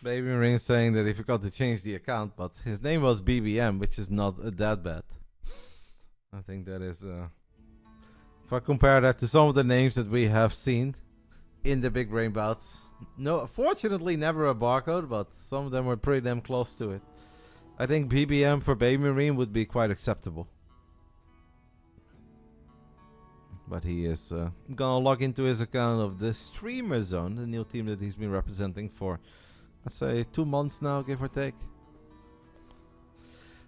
BabyMarine saying that he forgot to change the account, but his name was BBM, which is not that bad. I think that is... if I compare that to some of the names that we have seen in the Big Brain Bouts. No, fortunately never a barcode, but some of them were pretty damn close to it. I think BBM for BabyMarine would be quite acceptable. But he is gonna log into his account of the Streamer Zone, the new team that he's been representing for, I'd say, 2 months now, give or take.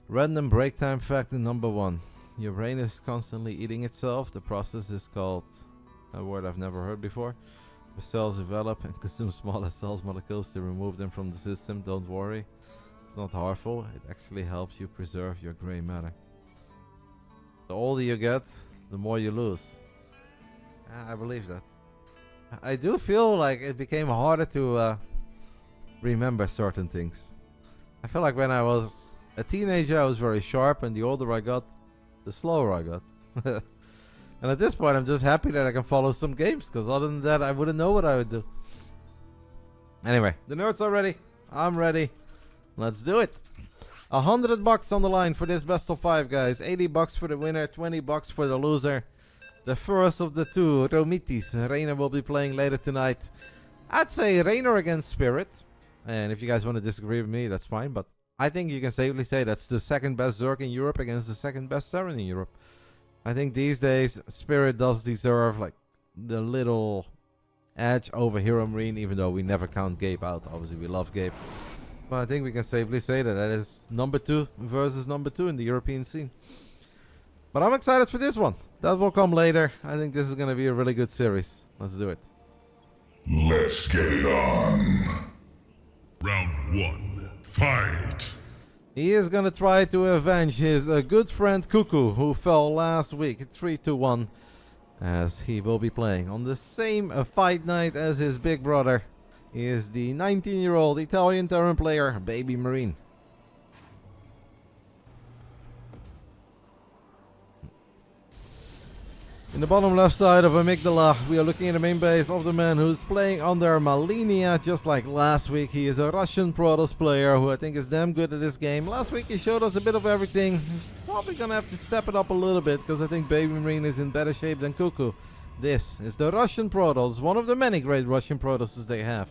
Random break time fact number 1. Your brain is constantly eating itself. The process is called, a word I've never heard before. The cells develop and consume smaller cells molecules to remove them from the system. Don't worry, it's not harmful. It actually helps you preserve your gray matter. The older you get, the more you lose. I believe that. I do feel like it became harder to remember certain things. I feel like when I was a teenager I was very sharp, and the older I got, the slower I got. And at this point I'm just happy that I can follow some games, because other than that I wouldn't know what I would do. Anyway, the nerds are ready. I'm ready. Let's do it. $100 on the line for this best of 5, guys. $80 for the winner, $20 for the loser. The first of the two Romitis, Reynor, will be playing later tonight. I'd say Reynor against Spirit. And if you guys want to disagree with me, that's fine. But I think you can safely say that's the second best Zerg in Europe against the second best Terran in Europe. I think these days Spirit does deserve like the little edge over HeroMarine, even though we never count Gabe out. Obviously we love Gabe. But I think we can safely say that that is number 2 versus number 2 in the European scene. But I'm excited for this one. That will come later. I think this is going to be a really good series. Let's do it. Let's get it on. Round 1. Fight! He is going to try to avenge his good friend Cuckoo, who fell last week 3-1, as he will be playing on the same fight night as his big brother. He is the 19-year-old Italian Terran player, BabyMarine. In the bottom left side of Amygdala, we are looking at the main base of the man who's playing under Malinia, just like last week. He is a Russian Protoss player who I think is damn good at this game. Last week he showed us a bit of everything. He's probably gonna have to step it up a little bit, because I think BabyMarine is in better shape than Cuckoo. This is the Russian Protoss, one of the many great Russian Protosses they have,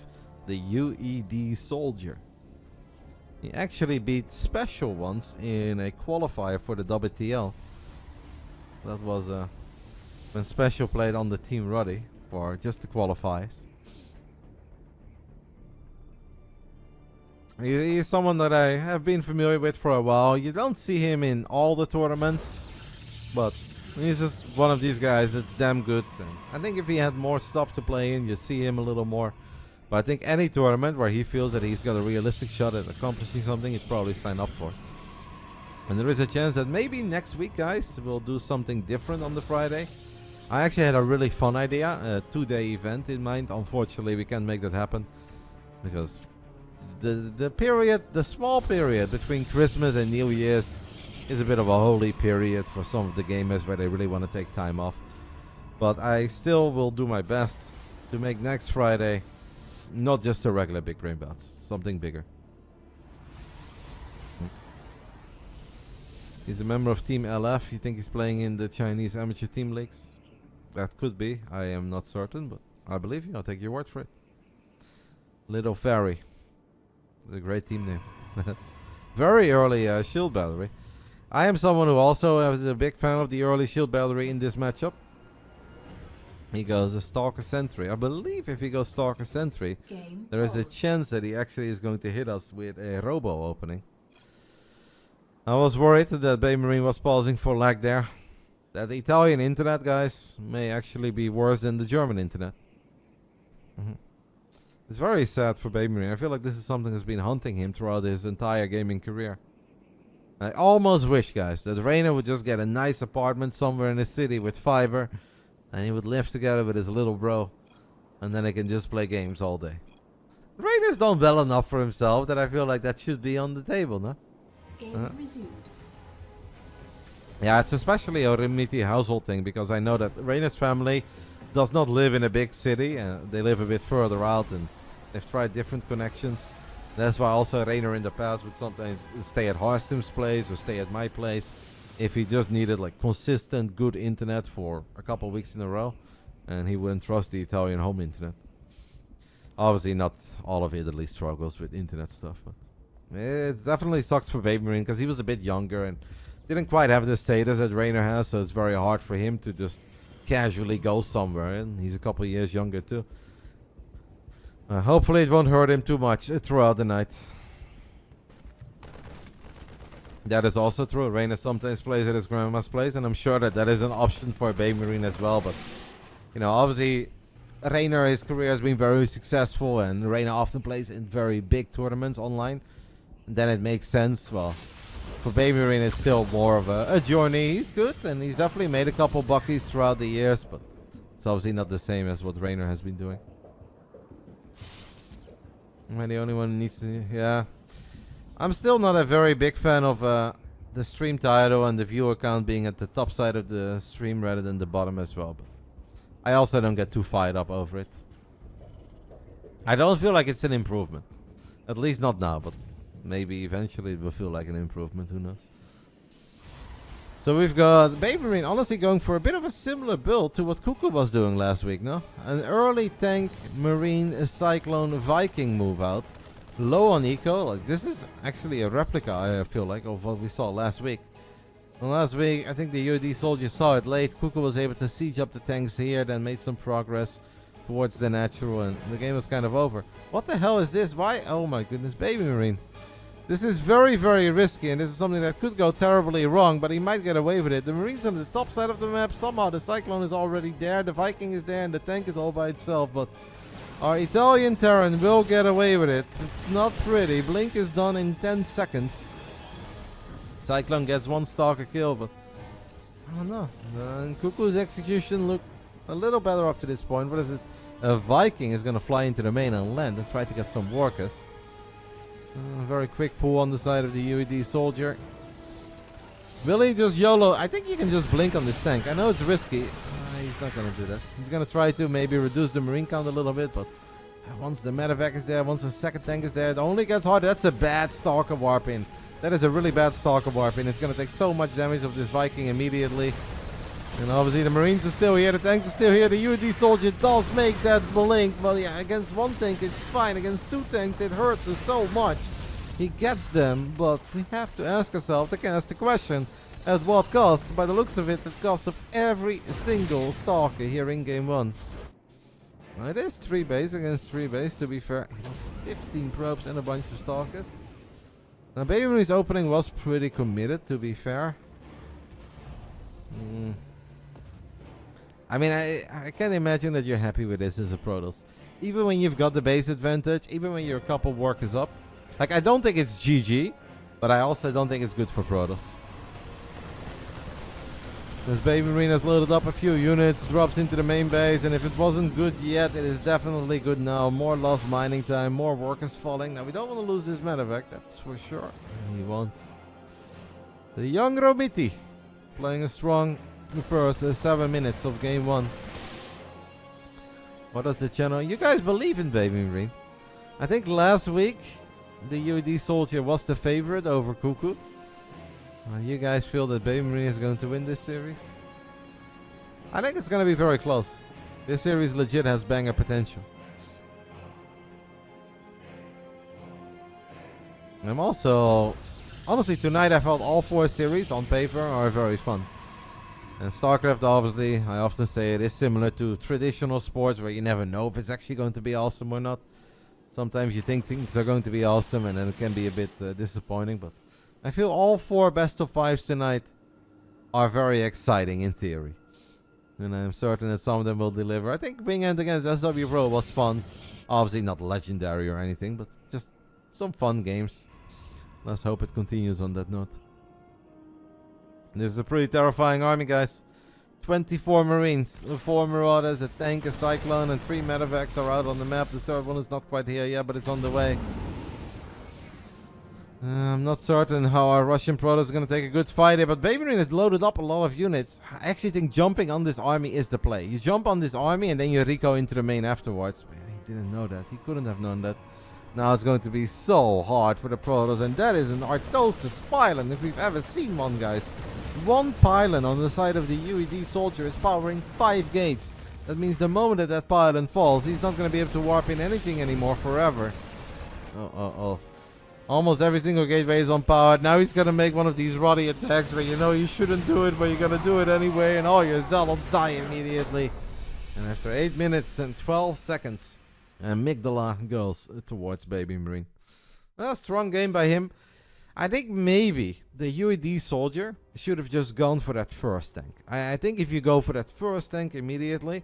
the UedSoldier. He actually beat Special once in a qualifier for the WTL. That was when Special played on the Team Ruddy for just the qualifiers. He is someone that I have been familiar with for a while. You don't see him in all the tournaments, but he's just one of these guys that's damn good. And I think if he had more stuff to play in, you'd see him a little more. But I think any tournament where he feels that he's got a realistic shot at accomplishing something, he'd probably sign up for. And there is a chance that maybe next week, guys, we'll do something different on the Friday. I actually had a really fun idea, a 2-day event in mind. Unfortunately, we can't make that happen because the small period between Christmas and New Year's is a bit of a holy period for some of the gamers where they really want to take time off. But I still will do my best to make next Friday not just a regular Big Brain Bouts, something bigger. He's a member of Team LF. You think he's playing in the Chinese amateur team leagues? That could be. I am not certain, but I believe you. I'll take your word for it. Little Fairy. It's a great team name. Very early shield battery. I am someone who also is a big fan of the early shield battery in this matchup. He goes a Stalker Sentry. I believe if he goes Stalker Sentry, there is a chance that he actually is going to hit us with a Robo opening. I was worried that BabyMarine was pausing for lag there. That the Italian internet, guys, may actually be worse than the German internet. It's very sad for BabyMarine. I feel like this is something that's been hunting him throughout his entire gaming career. I almost wish, guys, that Reynor would just get a nice apartment somewhere in the city with fiber, and he would live together with his little bro, and then he can just play games all day. Reynor's done well enough for himself that I feel like that should be on the table, no? Game resumed. Yeah, it's especially a Remiti household thing, because I know that Reynor's family does not live in a big city. They live a bit further out, and they've tried different connections. That's why also Reynor in the past would sometimes stay at Harstum's place or stay at my place if he just needed like consistent good internet for a couple weeks in a row, and he wouldn't trust the Italian home internet. Obviously not all of Italy struggles with internet stuff, but it definitely sucks for BabyMarine because he was a bit younger and didn't quite have the status that Reynor has, so it's very hard for him to just casually go somewhere, and he's a couple of years younger too. Hopefully it won't hurt him too much throughout the night. That is also true. Reynor sometimes plays at his grandma's place, and I'm sure that that is an option for BabyMarine as well. But, you know, obviously, Reynor, his career has been very successful, and Reynor often plays in very big tournaments online. And then it makes sense. Well, for BabyMarine, it's still more of a journey. He's good, and he's definitely made a couple buckies throughout the years, but it's obviously not the same as what Reynor has been doing. Am I the only one who needs to... Yeah. I'm still not a very big fan of the stream title and the viewer count being at the top side of the stream rather than the bottom as well. But I also don't get too fired up over it. I don't feel like it's an improvement. At least not now, but maybe eventually it will feel like an improvement. Who knows? So we've got BabyMarine honestly going for a bit of a similar build to what Cuckoo was doing last week, no? An early tank Marine Cyclone Viking move out. Low on eco. Like, this is actually a replica, I feel like, of what we saw last week. And last week, I think the UedSoldier saw it late. Cuckoo was able to siege up the tanks here, then made some progress towards the natural, and the game was kind of over. What the hell is this? Why? Oh my goodness, BabyMarine. This is very, very risky, and this is something that could go terribly wrong, but he might get away with it. The Marine's on the top side of the map. Somehow the Cyclone is already there, the Viking is there, and the tank is all by itself. But our Italian Terran will get away with it. It's not pretty. Blink is done in 10 seconds. Cyclone gets one stalker kill, but I don't know. And Cuckoo's execution looked a little better up to this point. What is this? A Viking is going to fly into the main and land and try to get some workers. Very quick pull on the side of the UedSoldier. Will he just YOLO? I think you can just blink on this tank. I know it's risky. He's not going to do that. He's going to try to maybe reduce the Marine count a little bit, but once the medevac is there, once the second tank is there, it only gets harder. That's a bad Stalker warp in. That is a really bad Stalker warp in. It's going to take so much damage of this Viking immediately. And obviously the Marines are still here, the tanks are still here. The UedSoldier does make that blink. Well, yeah, against one tank it's fine. Against two tanks it hurts us so much. He gets them, but we have to ask ourselves, to ask the question, at what cost? By the looks of it, the cost of every single Stalker here in Game 1. Well, it is 3 base against 3 base, to be fair. It has 15 probes and a bunch of Stalkers. Now, BabyMarine's opening was pretty committed, to be fair. I mean, I can't imagine that you're happy with this as a Protoss. Even when you've got the base advantage, even when you're a couple workers up. Like, I don't think it's GG, but I also don't think it's good for Protoss. Because BabyMarine has loaded up a few units, drops into the main base, and if it wasn't good yet, it is definitely good now. More lost mining time, more workers falling. Now, we don't want to lose this medevac, that's for sure. We won't. The young Romiti playing a strong first 7 minutes of Game 1. What does the channel... You guys believe in BabyMarine? I think last week the UedSoldier was the favorite over Cuckoo. You guys feel that BabyMarine is going to win this series? I think it's going to be very close. This series legit has banger potential. I'm also... Honestly, tonight I felt all 4 series on paper are very fun. And Starcraft, obviously, I often say it is similar to traditional sports where you never know if it's actually going to be awesome or not. Sometimes you think things are going to be awesome and then it can be a bit disappointing. But I feel all 4 best of 5s tonight are very exciting in theory. And I'm certain that some of them will deliver. I think Wing End against SW Pro was fun. Obviously not legendary or anything, but just some fun games. Let's hope it continues on that note. This is a pretty terrifying army, guys. 24 Marines, 4 Marauders, a tank, a Cyclone, and 3 medevacs are out on the map. The 3rd one is not quite here yet, but it's on the way. I'm not certain how our Russian Protoss is going to take a good fight here, but BabyMarine has loaded up a lot of units. I actually think jumping on this army is the play. You jump on this army and then you Rico into the main afterwards. Man, he didn't know that. He couldn't have known that. Now it's going to be so hard for the Protoss, and that is an Artosis pylon if we've ever seen one, guys. One pylon on the side of the UedSoldier is powering 5 gates. That means the moment that pylon falls, he's not going to be able to warp in anything anymore forever. Oh. Almost every single gateway is unpowered. Now he's going to make one of these roddy attacks where you know you shouldn't do it, but you're going to do it anyway, and all your zealots die immediately. And after 8 minutes and 12 seconds, Amygdala goes towards BabyMarine. A strong game by him. I think maybe the UedSoldier should have just gone for that first tank. I think if you go for that first tank immediately,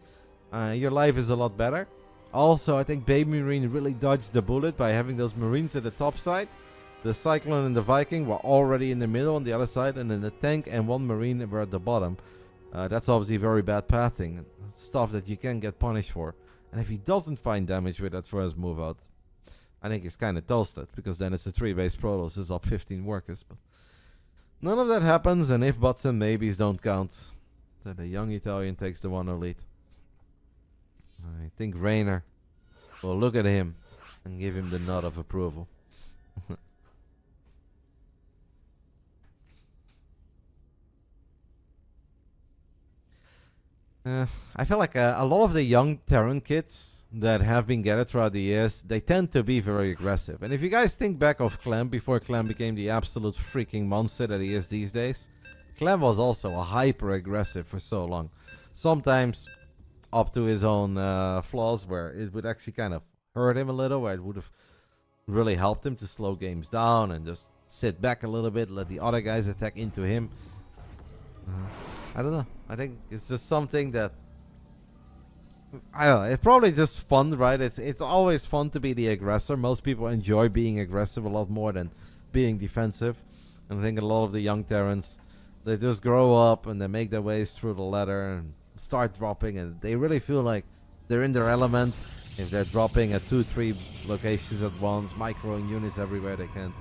your life is a lot better. Also, I think BabyMarine really dodged the bullet by having those Marines at the top side. The Cyclone and the Viking were already in the middle on the other side, and then the tank and 1 Marine were at the bottom. That's obviously very bad pathing. Stuff that you can get punished for. And if he doesn't find damage with that first move out, I think he's kind of toasted, because then it's a 3-base Protoss, is up 15 workers. But none of that happens, and if buts and maybes don't count, then the young Italian takes the 1-0 lead. I think Reynor will look at him and give him the nod of approval. I feel like a lot of the young Terran kids that have been gathered throughout the years, they tend to be very aggressive. And if you guys think back of Clem, before Clem became the absolute freaking monster that he is these days, Clem was also a hyper-aggressive for so long. Sometimes up to his own flaws, where it would actually kind of hurt him a little, where it would have really helped him to slow games down and just sit back a little bit, let the other guys attack into him. I don't know. I think it's just something that, I don't know, it's probably just fun, right? It's always fun to be the aggressor. Most people enjoy being aggressive a lot more than being defensive. And I think a lot of the young Terrans, they just grow up and they make their ways through the ladder and start dropping, and they really feel like they're in their element if they're dropping at 2-3 locations at once, microing units everywhere they can.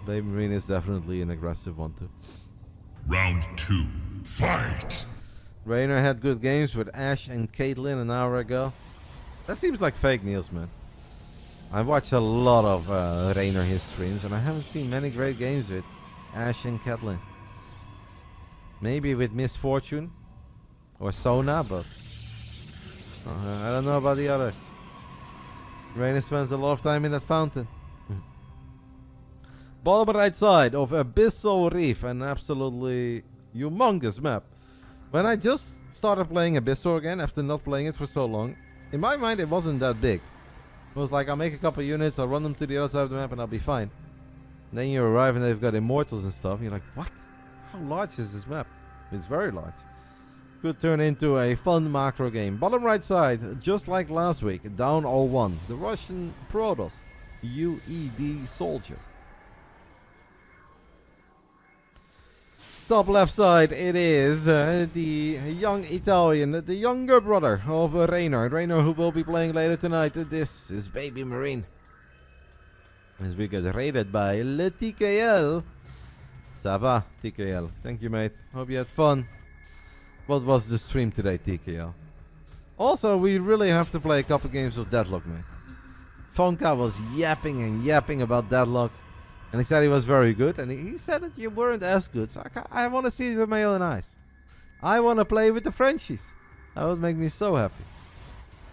BabyMarine is definitely an aggressive one too. Round 2, fight! Reynor had good games with Ash and Caitlyn an hour ago. That seems like fake news, man. I've watched a lot of Reynor his streams, and I haven't seen many great games with Ash and Caitlyn. Maybe with Misfortune or Sona, but I don't know about the others. Reynor spends a lot of time in that fountain. Bottom right side of Abyssal Reef, an absolutely humongous map. When I just started playing Abyssal again after not playing it for so long, in my mind it wasn't that big. It was like, I'll make a couple units, I'll run them to the other side of the map and I'll be fine. And then you arrive and they've got immortals and stuff, and you're like, what? How large is this map? It's very large. Could turn into a fun macro game. Bottom right side, just like last week, down 0-1. The Russian Protoss, UedSoldier. Top left side, it is the young Italian, the younger brother of Reynor. Reynor, who will be playing later tonight. This is BabyMarine. As we get raided by Le TKL. Ça va, TKL. Thank you, mate. Hope you had fun. What was the stream today, TKL? Also, we really have to play a couple games of Deadlock, man. Fonka was yapping and yapping about Deadlock. And he said he was very good, and he said that you weren't as good. So I want to see it with my own eyes. I want to play with the Frenchies. That would make me so happy.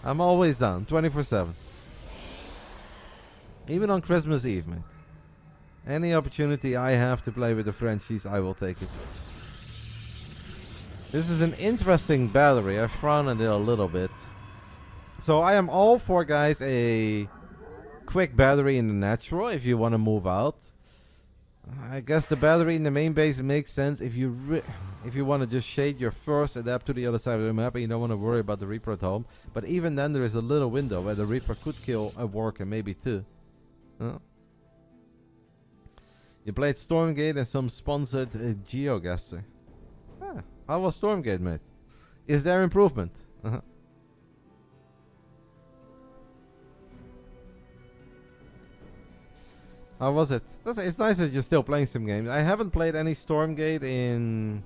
I'm always down, 24/7. Even on Christmas Eve, man. Any opportunity I have to play with the Frenchies, I will take it. This is an interesting battery. I frown at it a little bit. So I am all for, guys, a quick battery in the natural if you want to move out. I guess the battery in the main base makes sense if you want to just shade your first, adapt to the other side of the map, and you don't want to worry about the Reaper at home. But even then, there is a little window where the Reaper could kill a worker, maybe two. You played Stormgate and some sponsored GeoGuessr. How was Stormgate, mate? Is there improvement? How was it? It's nice that you're still playing some games. I haven't played any Stormgate in,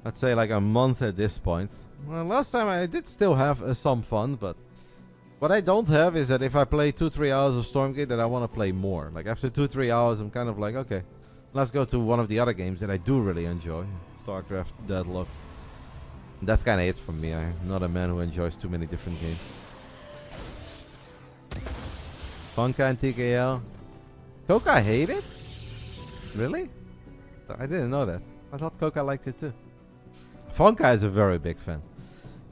let's say, like a month at this point. Well, last time I did still have some fun, but What I don't have is that if I play 2-3 hours of Stormgate, that I want to play more. Like after 2-3 hours, I'm kind of like, okay, let's go to one of the other games that I do really enjoy. Starcraft, Deadlock. That's kind of it for me. I'm not a man who enjoys too many different games. Funka and TKL. Coca hate it? Really? I didn't know that. I thought Coca liked it too. Funka is a very big fan.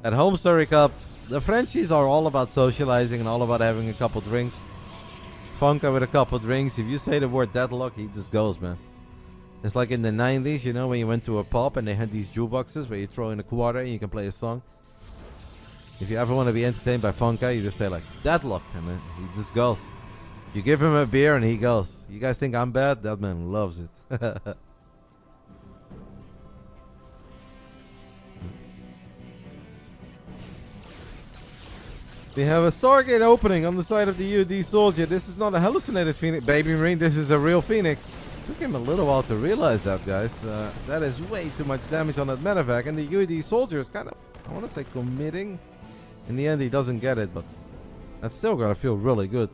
At Home Story Cup, the Frenchies are all about socializing and all about having a couple drinks. Funka with a couple drinks. If you say the word Deadlock, he just goes, man. It's like in the 90s, you know, when you went to a pub and they had these jukeboxes where you throw in a quarter and you can play a song. If you ever want to be entertained by Funka, you just say like, Deadlock, and then he just goes. You give him a beer and he goes. You guys think I'm bad? That man loves it. We have a Stargate opening on the side of the UedSoldier. This is not a hallucinated Phoenix. BabyMarine, this is a real Phoenix. Took him a little while to realize that, guys. That is way too much damage on that medevac. And the UedSoldier is kind of, I want to say, committing. In the end, he doesn't get it, but that's still going to feel really good.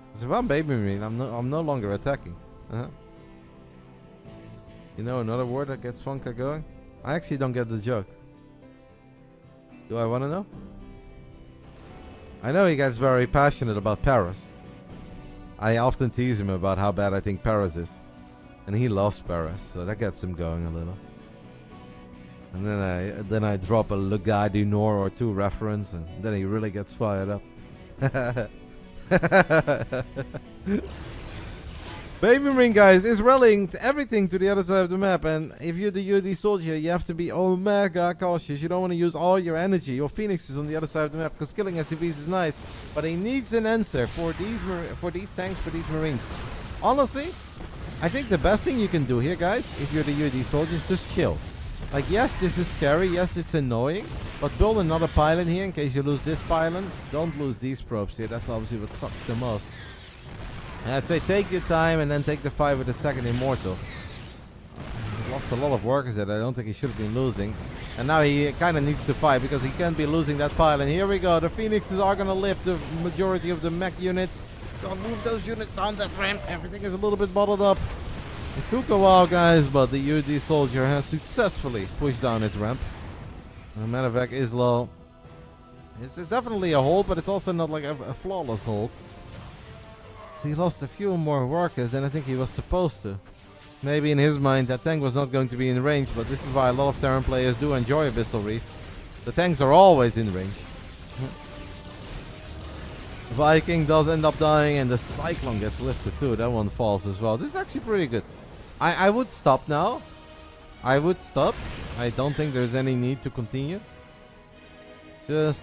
Because if I'm BabyMarine, I'm no longer attacking. You know another word that gets Funka going? I actually don't get the joke. Do I want to know? I know he gets very passionate about Paris. I often tease him about how bad I think Paris is. And he loves Paris, so that gets him going a little. And then I drop a Le Gars du Nord or two reference, and then he really gets fired up. BabyMarine, guys, is rallying everything to the other side of the map, and if you're the UedSoldier, you have to be omega cautious. You don't want to use all your energy. Your Phoenix is on the other side of the map, because killing SCVs is nice, but he needs an answer for these tanks, for these Marines. Honestly, I think the best thing you can do here, guys, if you're the UedSoldier, is just chill. Like, yes, this is scary, yes, it's annoying, but build another pylon here in case you lose this pylon. Don't lose these probes here, that's obviously what sucks the most. And I'd say take your time and then take the fight with the second Immortal. He lost a lot of workers that I don't think he should have been losing. And now he kind of needs to fight because he can't be losing that pile. And here we go. The Phoenixes are going to lift the majority of the mech units. Don't move those units on that ramp. Everything is a little bit bottled up. It took a while, guys, but the UedSoldier has successfully pushed down his ramp. The medevac is low. It's definitely a hold, but it's also not like a flawless hold. So he lost a few more workers than I think he was supposed to. Maybe in his mind that tank was not going to be in range, but this is why a lot of Terran players do enjoy Abyssal Reef. The tanks are always in range. Viking does end up dying and the Cyclone gets lifted too. That one falls as well. This is actually pretty good. I would stop now. I would stop. I don't think there's any need to continue. Just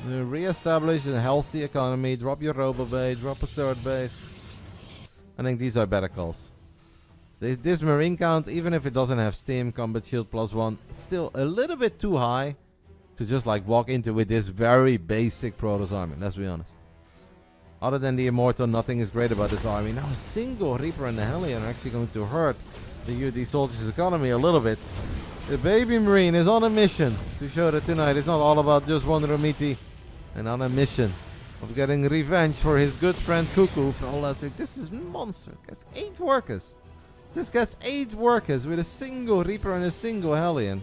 re-establish a healthy economy. Drop your Robo Bay. Drop a third base. I think these are better calls. This Marine count, even if it doesn't have Steam, Combat Shield +1, it's still a little bit too high to just like walk into with this very basic Protoss army. Let's be honest. Other than the Immortal, nothing is great about this army. Now a single Reaper and the Hellion are actually going to hurt the UedSoldiers' economy a little bit. The BabyMarine is on a mission to show that tonight it's not all about just one Romiti, and on a mission of getting revenge for his good friend Cuckoo from last week. This is monster. It gets 8 workers. This gets 8 workers with a single Reaper and a single Hellion.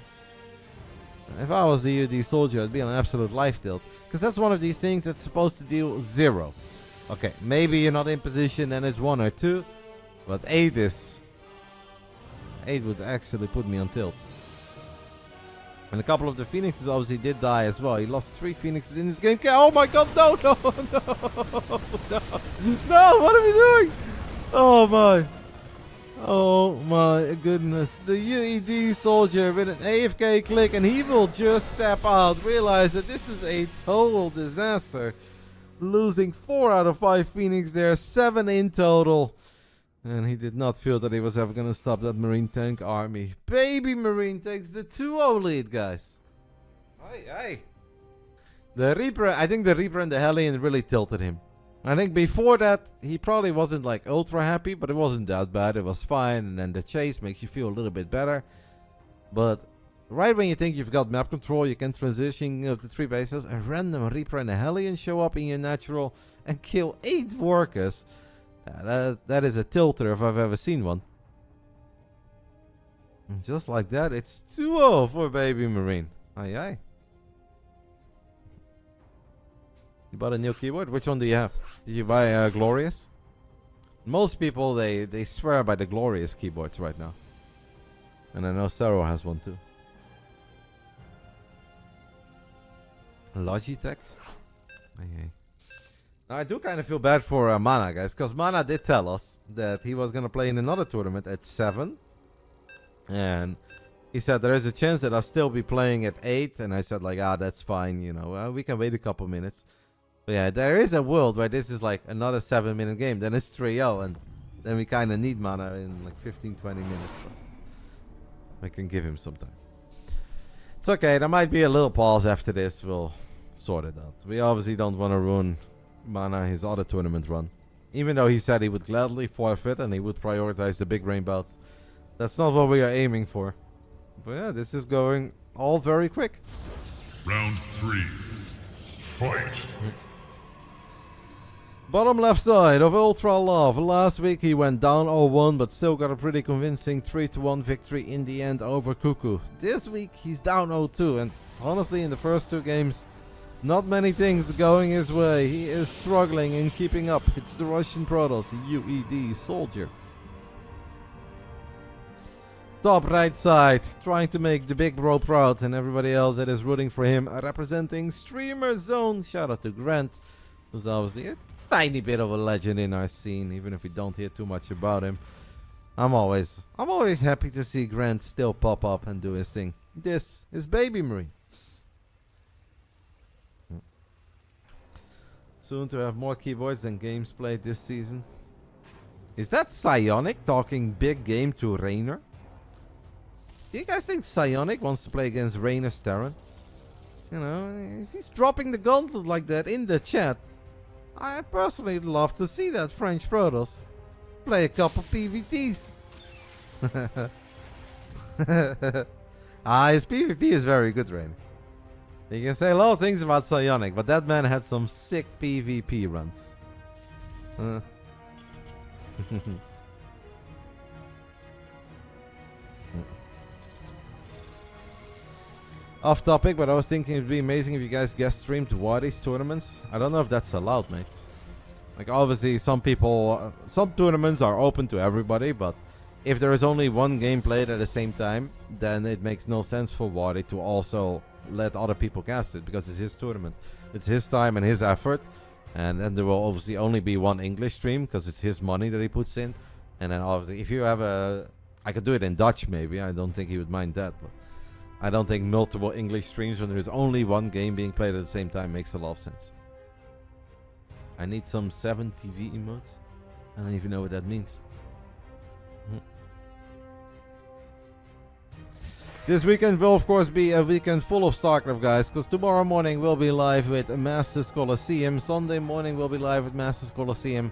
If I was the UedSoldier, I'd be on an absolute life tilt. Because that's one of these things that's supposed to deal 0. Okay, maybe you're not in position and it's 1 or 2. But 8 is... 8 would actually put me on tilt. And a couple of the Phoenixes obviously did die as well. He lost 3 Phoenixes in this game. Oh my god, no, no, no, no. No, what are we doing? Oh my. Oh my goodness. The UedSoldier with an AFK click and he will just step out. Realize that this is a total disaster. Losing 4 out of 5 Phoenix there. 7 in total. And he did not feel that he was ever going to stop that Marine tank army. BabyMarine takes the 2-0 lead, guys. Aye. The Reaper, I think the Reaper and the Hellion really tilted him. I think before that, he probably wasn't like ultra happy, but it wasn't that bad. It was fine. And then the chase makes you feel a little bit better. But Right when you think you've got map control, you can transition the 3 bases. A random Reaper and a Hellion show up in your natural and kill 8 workers. That is a tilter if I've ever seen one. And just like that, it's 2-0 for BabyMarine. Aye aye. You bought a new keyboard? Which one do you have? Did you buy Glorious? Most people, they swear by the Glorious keyboards right now. And I know Serral has one too. Logitech? Okay. Now I do kind of feel bad for Mana, guys, because Mana did tell us that he was going to play in another tournament at 7. And he said there is a chance that I'll still be playing at 8. And I said like, that's fine, you know, we can wait a couple minutes. But yeah, there is a world where this is like another 7-minute game. Then it's 3-0 and then we kind of need Mana in like 15-20 minutes. But I can give him some time. It's okay, there might be a little pause after this. We'll sort it out. We obviously don't want to ruin Mana his other tournament run. Even though he said he would gladly forfeit and he would prioritize the Big Brain Bouts. That's not what we are aiming for. But yeah, this is going all very quick. Round 3. Fight. Bottom left side of Ultra Love. Last week he went down 0-1, but still got a pretty convincing 3-1 victory in the end over Cuckoo. This week he's down 0-2, and honestly in the first 2 games, not many things going his way. He is struggling in keeping up. It's the Russian Protoss, UedSoldier. Top right side, trying to make the big bro proud, and everybody else that is rooting for him, representing Streamer Zone. Shout out to Grant, who's obviously a tiny bit of a legend in our scene, even if we don't hear too much about him. I'm always happy to see Grant still pop up and do his thing. This is BabyMarine. Soon to have more keyboards than games played this season. Is that Psionic talking big game to Reynor? Do you guys think Psionic wants to play against Reynor's Terran? You know, if he's dropping the gauntlet like that in the chat, I personally would love to see that French Protoss play a couple PvTs. His PvP is very good, Rain. You can say a lot of things about Psionic, but that man had some sick PvP runs. Off topic, but I was thinking it'd be amazing if you guys guest streamed Wadi's tournaments. I don't know if that's allowed, mate. Like, obviously, some people, some tournaments are open to everybody, but if there is only one game played at the same time, then it makes no sense for Wadi to also let other people cast it, because it's his tournament. It's his time and his effort, and then there will obviously only be one English stream, because it's his money that he puts in. And then obviously, if you have a... I could do it in Dutch, maybe. I don't think he would mind that, but... I don't think multiple English streams when there is only one game being played at the same time makes a lot of sense. I need some 7 TV emotes. I don't even know what that means. This weekend will of course be a weekend full of Starcraft, guys, because tomorrow morning we'll be live with Masters Coliseum. Sunday morning we'll be live with Masters Coliseum.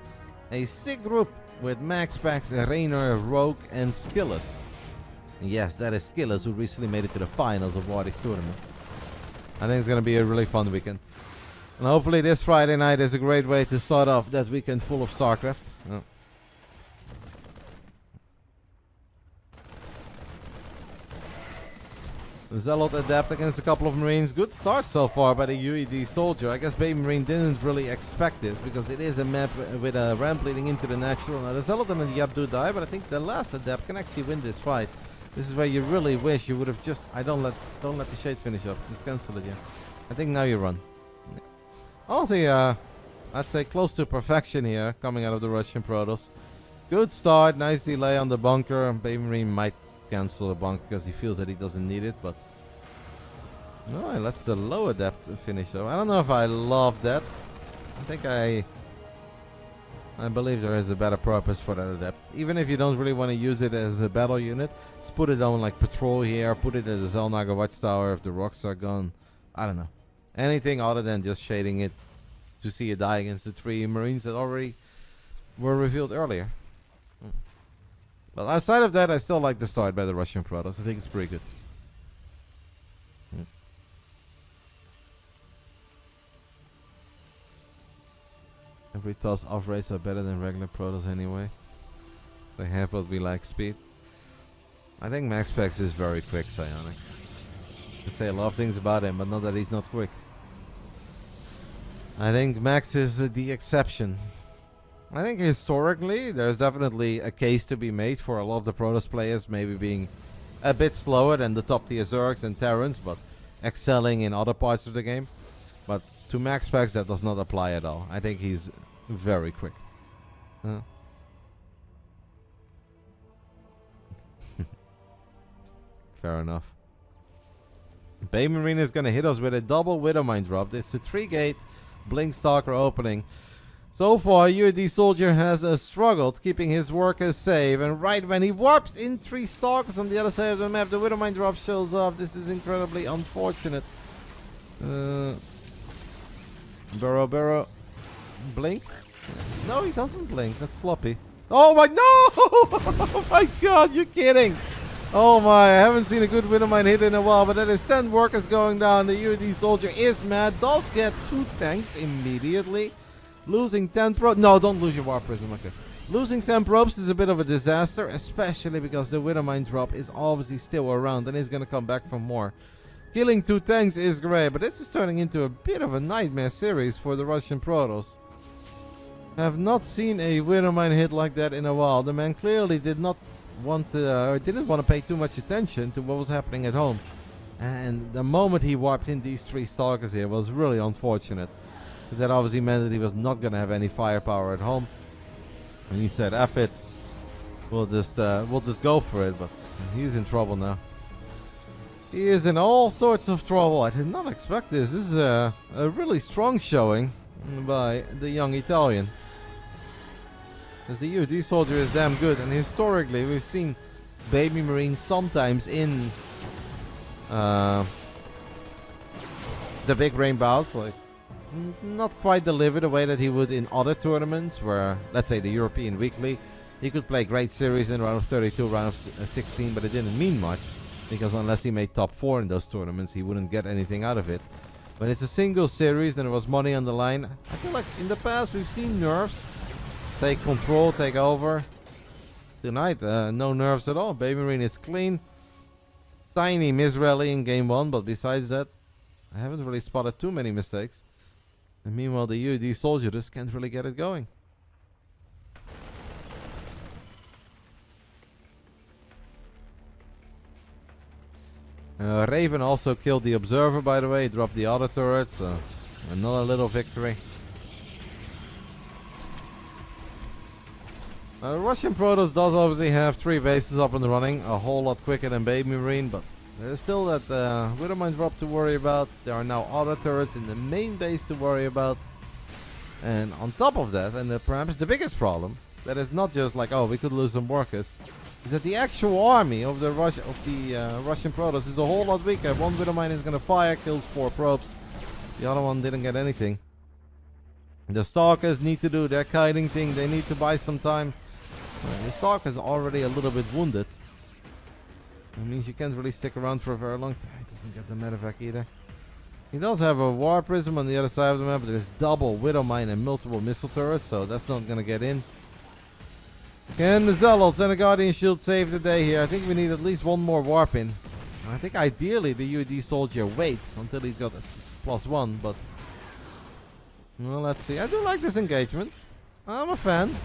A sick group with MaxPax, Reynor, Rogue, and SKillous. Yes, that is SKillous, who recently made it to the finals of Wadi's tournament. I think it's going to be a really fun weekend. And hopefully this Friday night is a great way to start off that weekend full of Starcraft. Oh. Zealot adapt against a couple of Marines. Good start so far by the UedSoldier. I guess BabyMarine didn't really expect this, because it is a map with a ramp leading into the natural. Now the Zealot and the Yap do die, but I think the last adapt can actually win this fight. This is where you really wish you would have just... don't let the shade finish up. Just cancel it, yeah. I think now you run. Yeah. Honestly, I'd say close to perfection here, coming out of the Russian Protoss. Good start, nice delay on the bunker. BabyMarine might cancel the bunker because he feels that he doesn't need it, but... No, he lets the low adept finish up. I don't know if I love that. I think I believe there is a better purpose for that adept. Even if you don't really want to use it as a battle unit, just put it on like patrol here, put it as a Zelnaga watchtower if the rocks are gone. I don't know. Anything other than just shading it to see it die against the 3 Marines that already were revealed earlier. But outside of that, I still like the start by the Russian Protoss. I think it's pretty good. Every toss off rates are better than regular Protoss anyway. They have what we like, speed. I think MaxPax is very quick, Psionics. I say a lot of things about him, but not that he's not quick. I think Max is the exception. I think historically, there's definitely a case to be made for a lot of the Protoss players maybe being a bit slower than the top tier Zergs and Terrans, but excelling in other parts of the game. But to MaxPax, that does not apply at all. I think he's very quick. Fair enough. BabyMarine is going to hit us with a double Widowmine drop. It's a 3-gate Blink Stalker opening. So far, UedSoldier has struggled keeping his workers safe. And right when he warps in 3 Stalkers on the other side of the map, the Widowmine drop shows up. This is incredibly unfortunate. Burrow. Blink? No, he doesn't blink. That's sloppy. Oh my, no! Oh my god, you're kidding! Oh my, I haven't seen a good Widowmine hit in a while, but that is 10 workers going down. The UedSoldier is mad, does get 2 tanks immediately. Losing 10 probes. No, don't lose your War Prism. Okay. Losing 10 probes is a bit of a disaster, especially because the Widowmine drop is obviously still around and he's going to come back for more. Killing 2 tanks is great, but this is turning into a bit of a nightmare series for the Russian Protoss. I have not seen a Widowmine hit like that in a while. The man clearly did not want to, or didn't want to pay too much attention to what was happening at home. And the moment he warped in these 3 Stalkers here was really unfortunate. Because that obviously meant that he was not going to have any firepower at home. And he said, F it. We'll just go for it. But he's in trouble now. He is in all sorts of trouble. I did not expect this. This is a really strong showing by the young Italian. Because the UedSoldier is damn good. And historically, we've seen BabyMarine sometimes in the Big Brain Bouts. Like, not quite deliver the way that he would in other tournaments. Where, let's say, the European Weekly. He could play great series in round of 32, round of 16. But it didn't mean much. Because unless he made top 4 in those tournaments, he wouldn't get anything out of it. When it's a single series, then there was money on the line. I feel like in the past we've seen nerfs take control, take over. Tonight, no nerfs at all. BabyMarine is clean. Tiny misrally in game 1, but besides that, I haven't really spotted too many mistakes. And meanwhile, the UedSoldier just can't really get it going. Raven also killed the Observer, by the way. He dropped the auto turret, so another little victory. Russian Protoss does obviously have 3 bases up and running, a whole lot quicker than BabyMarine, but there's still that Widowmine drop to worry about. There are now auto turrets in the main base to worry about. And on top of that, and perhaps the biggest problem, that is not just like, oh, we could lose some workers, is that the actual army of the Russian Protoss is a whole lot weaker. One Widowmine is going to fire, kills 4 probes. The other one didn't get anything. The Stalkers need to do their kiting thing. They need to buy some time. The Stalker's already a little bit wounded. That means you can't really stick around for a very long time. He doesn't get the medevac either. He does have a War Prism on the other side of the map, but there's double Widowmine and multiple missile turrets, so that's not going to get in. Can the Zealots and the Guardian Shield save the day here? I think we need at least one more warp in. I think ideally the UedSoldier waits until he's got a +1, but well, let's see. I do like this engagement. I'm a fan.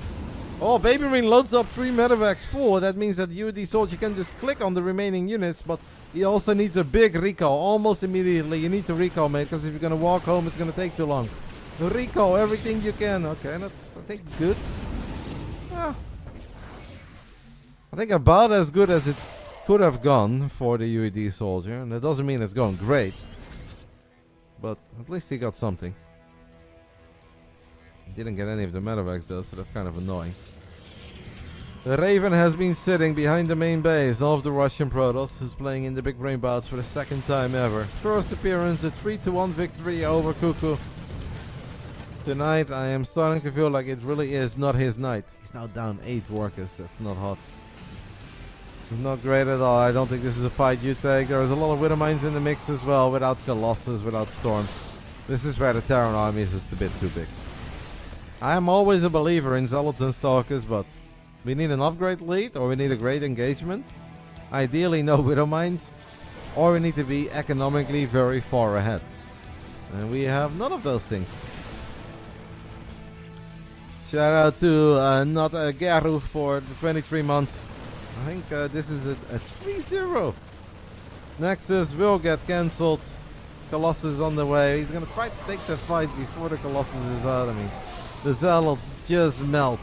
Oh, BabyMarine loads up 3 medevacs full. That means that UedSoldier can just click on the remaining units, but he also needs a big recall almost immediately. You need to recall, mate, because if you're going to walk home, it's going to take too long. Recall everything you can. Okay, that's, I think, good. Yeah. I think about as good as it could have gone for the UedSoldier. And that doesn't mean it's going great. But at least he got something. He didn't get any of the medevacs though, so that's kind of annoying. The Raven has been sitting behind the main base of the Russian Protoss, who's playing in the Big Brain Bouts for the 2nd time ever. First appearance, a 3-1 victory over Cuckoo. Tonight, I am starting to feel like it really is not his night. He's now down 8 workers. That's not hot. Not great at all. I don't think this is a fight you take. There's a lot of Widowmines in the mix as well, without Colossus, without Storm. This is where the Terran army is just a bit too big. I'm always a believer in Zealots and Stalkers, but we need an upgrade lead or we need a great engagement. Ideally no Widow Mines, or we need to be economically very far ahead. And we have none of those things. Shout out to not Garu for the 23 months. I think this is a 3-0. Nexus will get cancelled. Colossus on the way. He's gonna try to take the fight before the Colossus is out. I mean, the Zealots just melt.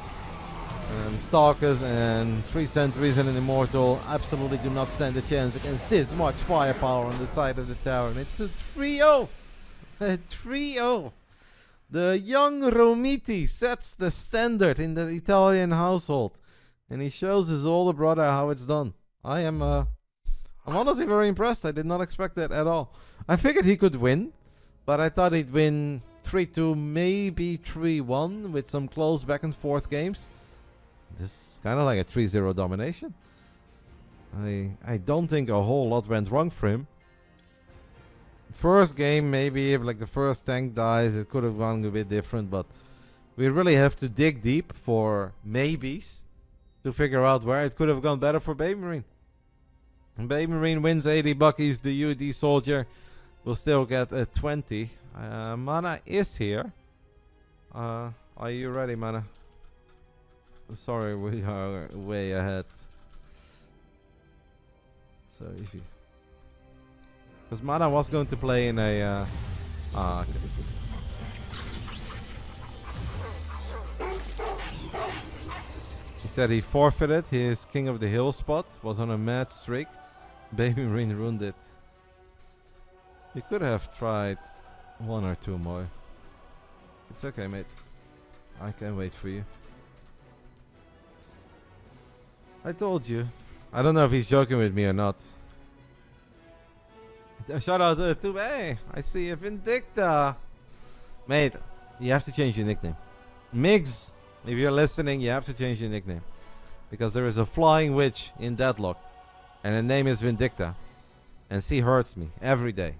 And Stalkers and 3 Sentries and an Immortal absolutely do not stand a chance against this much firepower on the side of the tower. And it's a 3-0. A 3-0. The young Romiti sets the standard in the Italian household. And he shows his older brother how it's done. I'm honestly very impressed. I did not expect that at all. I figured he could win, but I thought he'd win 3-2, maybe 3-1 with some close back and forth games. This is kind of like a 3-0 domination. I don't think a whole lot went wrong for him. First game, maybe if like the first tank dies, it could have gone a bit different, but we really have to dig deep for maybes to figure out where it could have gone better for BabyMarine. And BabyMarine wins 80 buckies. The UedSoldier will still get a 20. Mana is here. Are you ready, Mana? Sorry, we are way ahead. So if you... Because Mana was going to play in a... okay. He said he forfeited his King of the Hill spot. Was on a mad streak. BabyMarine ruined it. You could have tried 1 or 2 more. It's okay, mate. I can wait for you. I told you. I don't know if he's joking with me or not. Shout out to hey, I see a Vindicta. Mate, you have to change your nickname. Migs, if you're listening, you have to change your nickname. Because there is a flying witch in Deadlock. And her name is Vindicta. And she hurts me every day.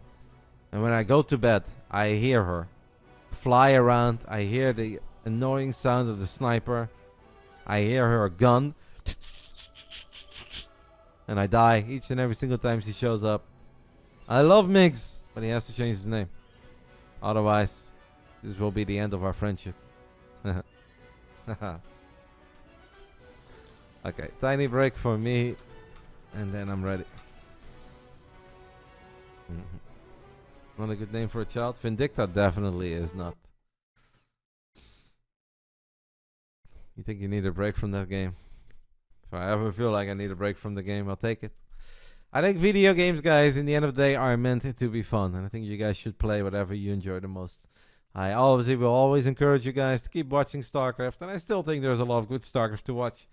And when I go to bed, I hear her fly around. I hear the annoying sound of the sniper. I hear her gun. And I die each and every single time she shows up. I love Migs, but he has to change his name. Otherwise, this will be the end of our friendship. Okay, tiny break for me. And then I'm ready. Not a good name for a child. Vindicta definitely is not. You think you need a break from that game? If I ever feel like I need a break from the game, I'll take it. I think video games, guys, in the end of the day, are meant to be fun. And I think you guys should play whatever you enjoy the most. I obviously will always encourage you guys to keep watching Starcraft. And I still think there's a lot of good Starcraft to watch.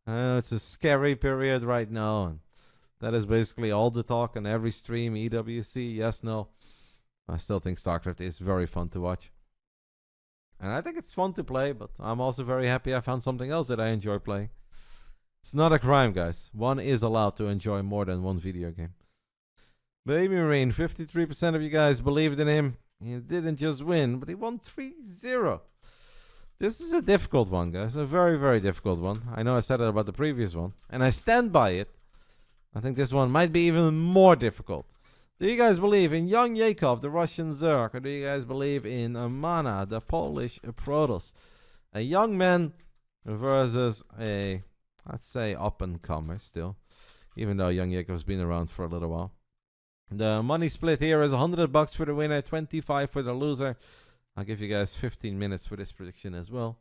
It's a scary period right now. And that is basically all the talk on every stream. EWC, yes, no. I still think Starcraft is very fun to watch. And I think it's fun to play, but I'm also very happy I found something else that I enjoy playing. It's not a crime, guys. One is allowed to enjoy more than one video game. BabyMarine, 53% of you guys believed in him. He didn't just win, but he won 3-0. This is a difficult one, guys. A very, very difficult one. I know I said it about the previous one, and I stand by it. I think this one might be even more difficult. Do you guys believe in young Yakov, the Russian Zerg, or do you guys believe in Mana, the Polish Protoss? A young man versus a, I'd say, up-and-comer still, even though young Yakov's been around for a little while. The money split here is 100 bucks for the winner, 25 for the loser. I'll give you guys 15 minutes for this prediction as well.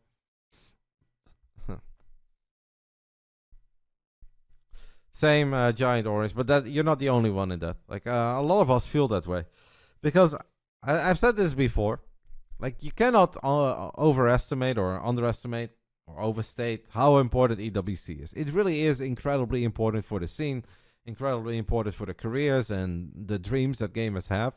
Same giant orange, but that you're not the only one in that. Like a lot of us feel that way, because I've said this before. Like you cannot overestimate or underestimate or overstate how important EWC is. It really is incredibly important for the scene, incredibly important for the careers and the dreams that gamers have.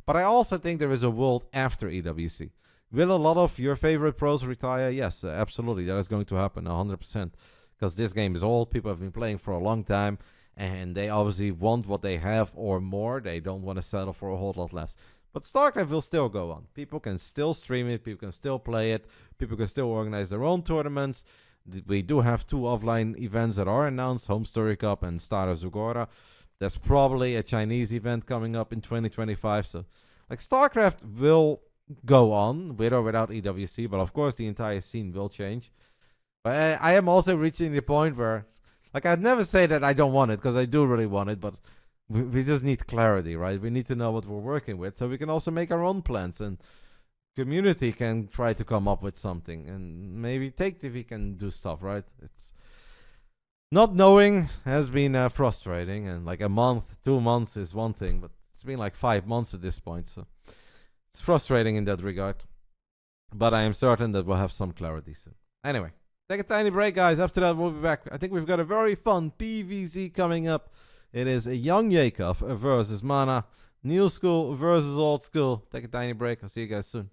But I also think there is a world after EWC. Will a lot of your favorite pros retire? Yes, absolutely. That is going to happen 100%. Because this game is old, people have been playing for a long time, and they obviously want what they have or more. They don't want to settle for a whole lot less. But StarCraft will still go on. People can still stream it. People can still play it. People can still organize their own tournaments. We do have 2 offline events that are announced, Home Story Cup and Star of Zugora. There's probably a Chinese event coming up in 2025. So, like, StarCraft will go on, with or without EWC, but of course the entire scene will change. But I am also reaching the point where, like, I'd never say that I don't want it, because I do really want it, but we just need clarity, right? We need to know what we're working with, so we can also make our own plans, and community can try to come up with something, and maybe Take TV can do stuff, right? It's not knowing has been frustrating, and like a month, 2 months is one thing, but it's been like 5 months at this point, so it's frustrating in that regard. But I am certain that we'll have some clarity soon. Anyway, take a tiny break, guys. After that, we'll be back. I think we've got a very fun PvZ coming up. It is a young Yakov versus Mana. New school versus old school. Take a tiny break. I'll see you guys soon.